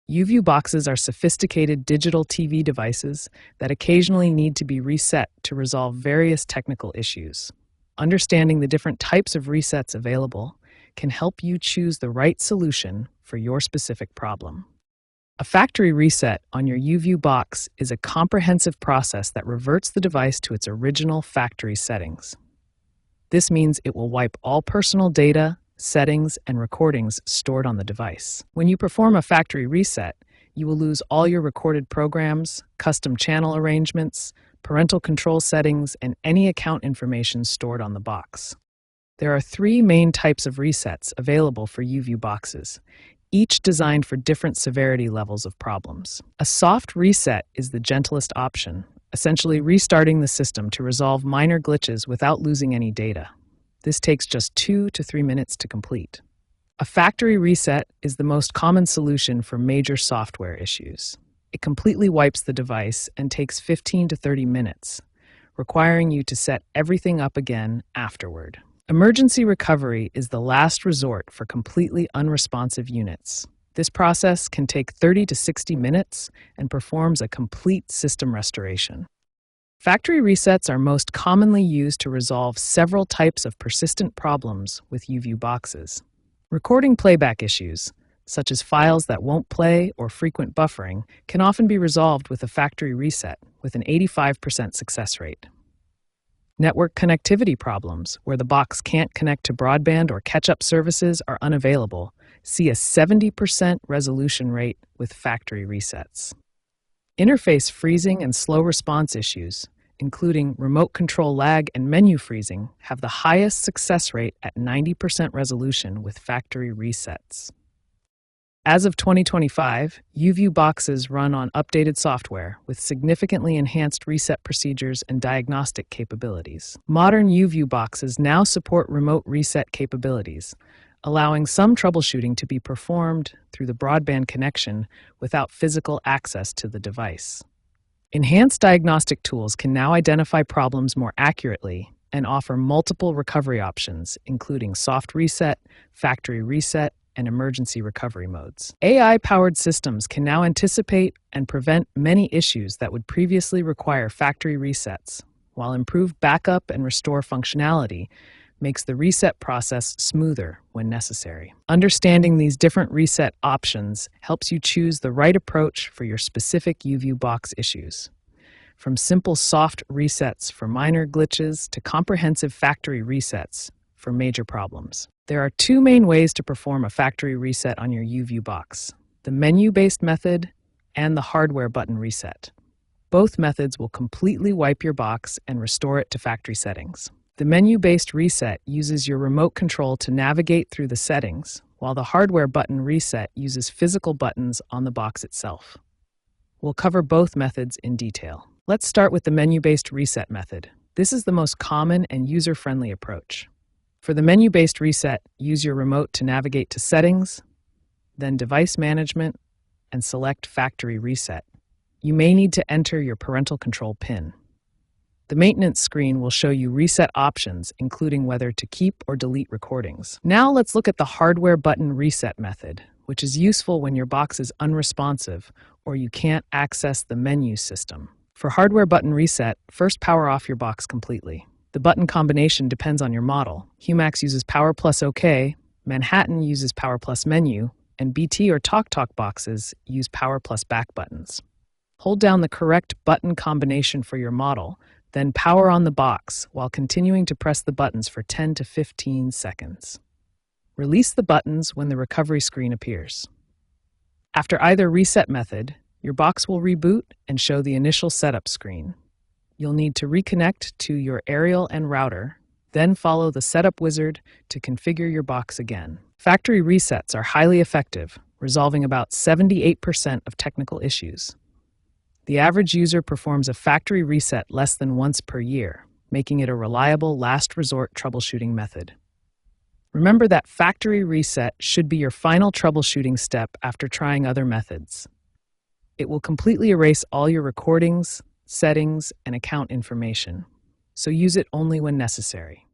YouView boxes are sophisticated digital TV devices that occasionally need to be reset to resolve various technical issues. Understanding the different types of resets available can help you choose the right solution for your specific problem. A factory reset on your YouView box is a comprehensive process that reverts the device to its original factory settings. This means it will wipe all personal data, settings, and recordings stored on the device. When you perform a factory reset, you will lose all your recorded programs, custom channel arrangements, parental control settings, and any account information stored on the box. There are 3 main types of resets available for YouView boxes, each designed for different severity levels of problems. A soft reset is the gentlest option, essentially restarting the system to resolve minor glitches without losing any data. This takes just 2 to 3 minutes to complete. A factory reset is the most common solution for major software issues. It completely wipes the device and takes 15 to 30 minutes, requiring you to set everything up again afterward. Emergency recovery is the last resort for completely unresponsive units. This process can take 30 to 60 minutes and performs a complete system restoration. Factory resets are most commonly used to resolve several types of persistent problems with YouView boxes. Recording playback issues, such as files that won't play or frequent buffering, can often be resolved with a factory reset with an 85% success rate. Network connectivity problems, where the box can't connect to broadband or catch-up services, are unavailable, see a 70% resolution rate with factory resets. Interface freezing and slow response issues, including remote control lag and menu freezing, have the highest success rate at 90% resolution with factory resets. As of 2025, YouView boxes run on updated software with significantly enhanced reset procedures and diagnostic capabilities. Modern YouView boxes now support remote reset capabilities, allowing some troubleshooting to be performed through the broadband connection without physical access to the device. Enhanced diagnostic tools can now identify problems more accurately and offer multiple recovery options, including soft reset, factory reset, and emergency recovery modes. AI-powered systems can now anticipate and prevent many issues that would previously require factory resets, while improved backup and restore functionality makes the reset process smoother when necessary. Understanding these different reset options helps you choose the right approach for your specific YouView box issues. From simple soft resets for minor glitches to comprehensive factory resets for major problems. There are 2 main ways to perform a factory reset on your YouView box: the menu-based method and the hardware button reset. Both methods will completely wipe your box and restore it to factory settings. The menu-based reset uses your remote control to navigate through the settings, while the hardware button reset uses physical buttons on the box itself. We'll cover both methods in detail. Let's start with the menu-based reset method. This is the most common and user-friendly approach. For the menu-based reset, use your remote to navigate to Settings, then Device Management, and select Factory Reset. You may need to enter your parental control PIN. The maintenance screen will show you reset options, including whether to keep or delete recordings. Now let's look at the hardware button reset method, which is useful when your box is unresponsive or you can't access the menu system. For hardware button reset, first power off your box completely. The button combination depends on your model. Humax uses Power plus OK, Manhattan uses Power plus Menu, and BT or TalkTalk boxes use Power plus Back buttons. Hold down the correct button combination for your model, then power on the box while continuing to press the buttons for 10 to 15 seconds. Release the buttons when the recovery screen appears. After either reset method, your box will reboot and show the initial setup screen. You'll need to reconnect to your aerial and router, then follow the setup wizard to configure your box again. Factory resets are highly effective, resolving about 78% of technical issues. The average user performs a factory reset less than once per year, making it a reliable last resort troubleshooting method. Remember that factory reset should be your final troubleshooting step after trying other methods. It will completely erase all your recordings, settings, and account information, so use it only when necessary.